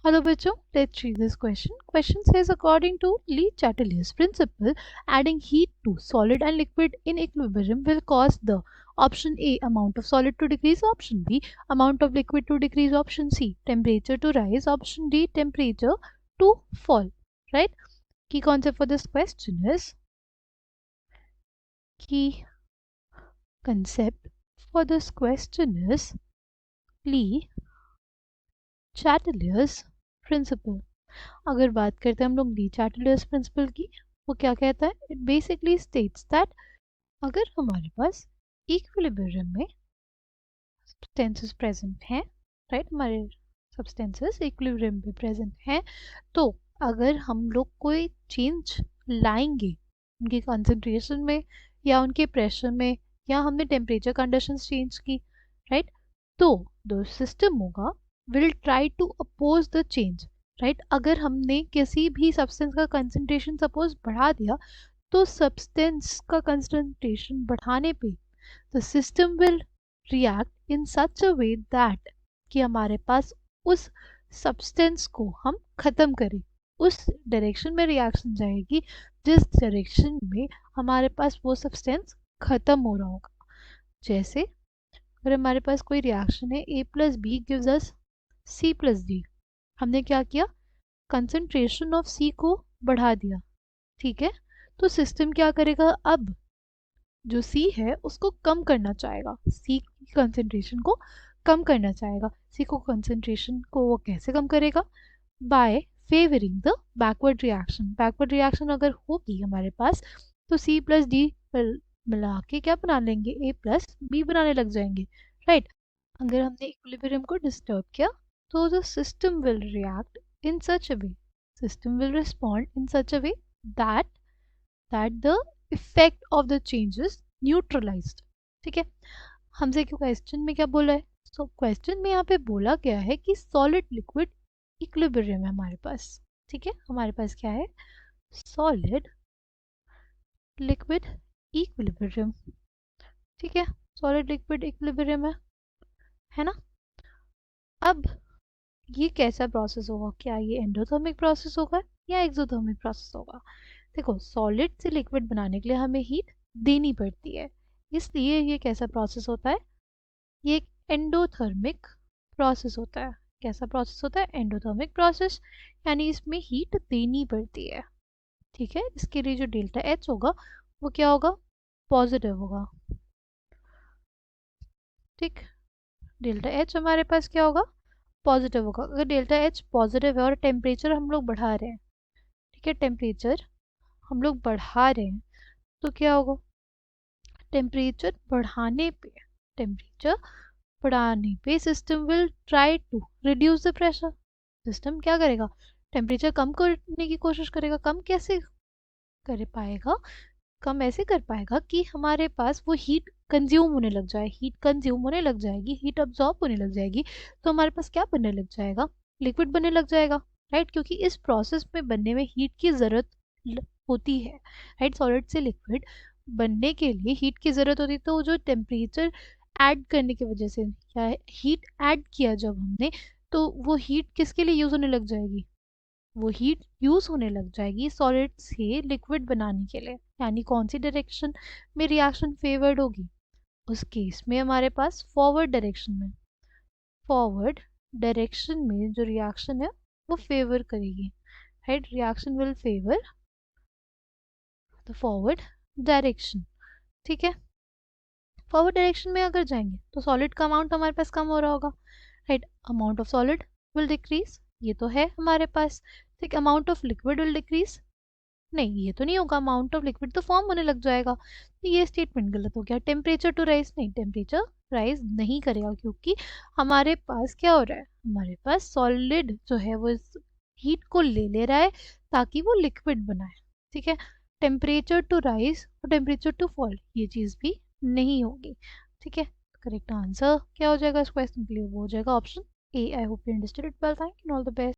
Hello बच्चों, let's read this question. Question says according to Lee Chatelier's principle, adding heat to solid and liquid in equilibrium will cause the option A amount of solid to decrease, option B amount of liquid to decrease, option C temperature to rise, option D temperature to fall. Right? Key concept for this question is Lee Chatelier's principle. अगर बात करते हैं हम लोग ली चैटलियर्स principal की, वो क्या कहता है? इट बेसिकली स्टेट्स दैट अगर हमारे पास इक्विलिब्रियम में सब्सटेंसेस प्रेजेंट हैं, राइट, हमारे सब्सटेंसेस इक्विलिब्रियम पे प्रेजेंट हैं, तो अगर हम लोग कोई चेंज लाएंगे उनकी कंसंट्रेशन में या उनके प्रेशर में, या हमने टेम्परेचर कंडीशंस चेंज की, राइट, तो द सिस्टम होगा will try to oppose the change, right. अगर हमने किसी भी सब्सटेंस का कंसंट्रेशन सपोज बढ़ा दिया, तो सब्सटेंस का कंसंट्रेशन बढ़ाने पे the system will react in such a way that कि हमारे पास उस सब्सटेंस को हम ख़त्म करें. उस डायरेक्शन में रिएक्शन जाएगी जिस डायरेक्शन में हमारे पास वो सब्सटेंस ख़त्म हो रहा होगा. जैसे अगर हमारे पास कोई रिएक्शन है A plus B gives us C plus D, हमने क्या किया? कंसंट्रेशन ऑफ C को बढ़ा दिया, ठीक है. तो सिस्टम क्या करेगा? अब जो C है उसको कम करना चाहेगा, C की कंसंट्रेशन को कम करना चाहेगा. C को कंसंट्रेशन को वो कैसे कम करेगा? By favouring the backward reaction. Backward reaction अगर होगी हमारे पास, तो C प्लस डी मिला के क्या बना लेंगे? A प्लस बी बनाने लग जाएंगे, राइट. अगर हमने इक्विलिब्रियम को डिस्टर्ब किया, तो the system will react in such a way, system will respond in such a way that the effect of the change is neutralized. ठीक है. हमसे क्यों क्वेश्चन में क्या बोला है? सो क्वेश्चन में यहाँ पे बोला गया है कि सॉलिड लिक्विड इक्विलिब्रियम है हमारे पास, ठीक है. हमारे पास क्या है? सॉलिड लिक्विड इक्विलिब्रियम, ठीक है. सॉलिड लिक्विड इक्विलिब्रियम है ना. अब ये कैसा प्रोसेस होगा? क्या ये एंडोथर्मिक प्रोसेस होगा या एक्सोथर्मिक प्रोसेस होगा? देखो, सॉलिड से लिक्विड बनाने के लिए हमें हीट देनी पड़ती है, इसलिए ये कैसा प्रोसेस होता है? ये एक एंडोथर्मिक प्रोसेस होता है. कैसा प्रोसेस होता है? एंडोथर्मिक प्रोसेस, यानी इसमें हीट देनी पड़ती है, ठीक है. इसके लिए जो डेल्टा एच होगा वो क्या होगा? पॉजिटिव होगा, ठीक. डेल्टा एच हमारे पास क्या होगा? पॉजिटिव होगा. अगर डेल्टा एच पॉजिटिव है और टेम्परेचर हम लोग बढ़ा रहे हैं, ठीक है, टेम्परेचर हम लोग बढ़ा रहे हैं, तो क्या होगा? टेम्परेचर बढ़ाने पे system will try to reduce the pressure. System क्या करेगा? टेम्परेचर कम करने की कोशिश करेगा. कम कैसे कर पाएगा? कम ऐसे कर पाएगा कि हमारे पास वो हीट कंज्यूम होने लग जाए. हीट कंज्यूम होने लग जाएगी, हीट अब्जॉर्ब होने लग जाएगी, तो हमारे पास क्या बनने लग जाएगा? लिक्विड बनने लग जाएगा, राइट. क्योंकि इस प्रोसेस में बनने में हीट की ज़रूरत होती है, राइट. सॉलिड से लिक्विड बनने के लिए हीट की ज़रूरत होती है. तो जो टेम्परेचर ऐड करने की वजह से, या हीट ऐड किया जब हमने, तो वो हीट किसके लिए यूज़ होने लग जाएगी? वो हीट यूज़ होने लग जाएगी सॉलिड से लिक्विड बनाने के लिए. यानी कौन सी डायरेक्शन में रिएक्शन फेवर्ड होगी? उस केस में हमारे पास फॉरवर्ड डायरेक्शन में जो रिएक्शन है वो फेवर करेगी, right. Reaction will favour the forward direction, ठीक है. फॉरवर्ड डायरेक्शन में अगर जाएंगे तो सॉलिड का अमाउंट हमारे पास कम हो रहा होगा, right. Amount of solid will decrease, ये तो है हमारे पास, ठीक. Amount of liquid will decrease, नहीं ये तो नहीं होगा. अमाउंट ऑफ लिक्विड तो फॉर्म होने लग जाएगा, तो ये स्टेटमेंट गलत हो गया. टेम्परेचर टू राइज, नहीं, टेम्परेचर राइज नहीं करेगा, क्योंकि हमारे पास क्या हो रहा है? हमारे पास सॉलिड जो है वो हीट को ले रहा है ताकि वो लिक्विड बनाए, ठीक है. टेम्परेचर टू राइज और टेम्परेचर टू फॉल, ये चीज़ भी नहीं होगी, ठीक है. करेक्ट आंसर क्या हो जाएगा इस क्वेश्चन के लिए? वो हो जाएगा option A. I hope you understood it well. Thank you, all the best.